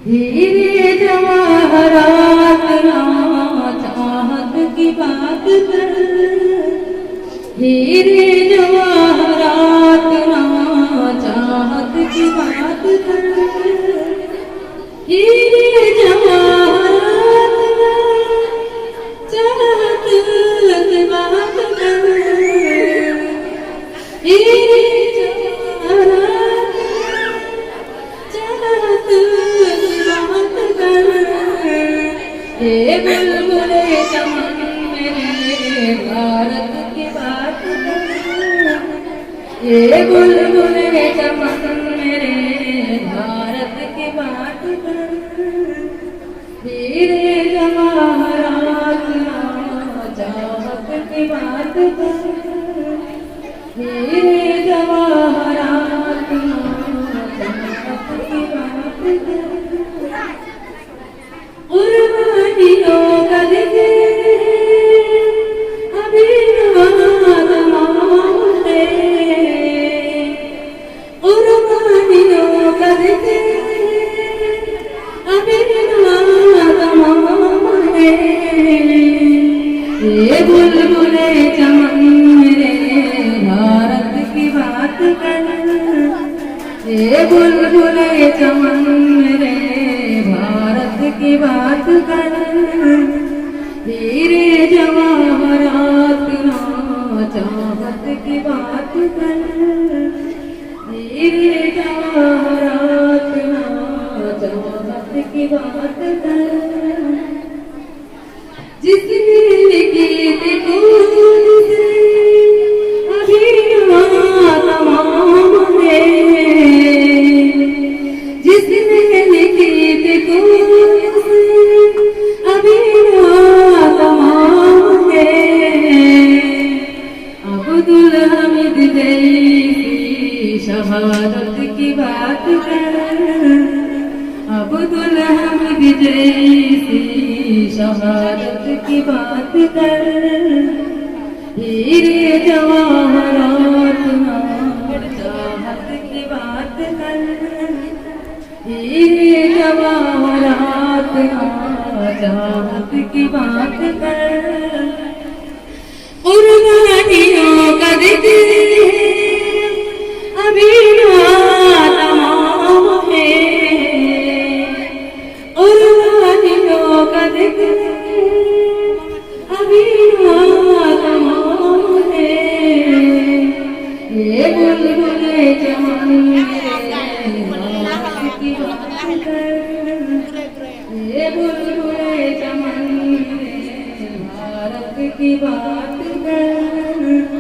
हीरे जवाहरात ना चाहत की बात कर, हीरे जवाहरात ना चाहत की बात कर, हीरे जवाहरात ना चाहत की बात कर, हीरे ये बुलबुले चमन मेरे भारत की बात कर, ये बुलबुले चमन मेरे भारत की बात कर, हीरे जवाहरात ना चाहत की बात कर, हीरे जवाहरात ना चाहत की बात कर। उर्वानियों का दिखे अभिनवाद माते, उर्वानियों का दिखे अभिनवाद माते, ये बुलबुले चमन मेरे भारत की बात कर, ये बुलबुले चमन मेरे भारत की बात कर, हीरे जवाहरात ना चाहत की बात कर, हीरे जवाहरात ना चाहत की बात कर। जिसने लिखी थी कौन से अभिनवाद माने, जिसने लिखी थी कौन से अभिनवाद माने, अब्दुल हमीद जैसी शहादत की बात कर, अब्दुल हमीद जैसी शहादत की बात कर, हीरे जवाहरात ना चाहत की बात कर, हीरे जवाहरात ना चाहत की बात कर। उर्वानियों का दिखे अभिनवाद माते, उर्वानियों का दिखे अभिनवाद माते, ये बुलबुले चमन की बात कर, ये बुलबुले चमन भारत की बात कर।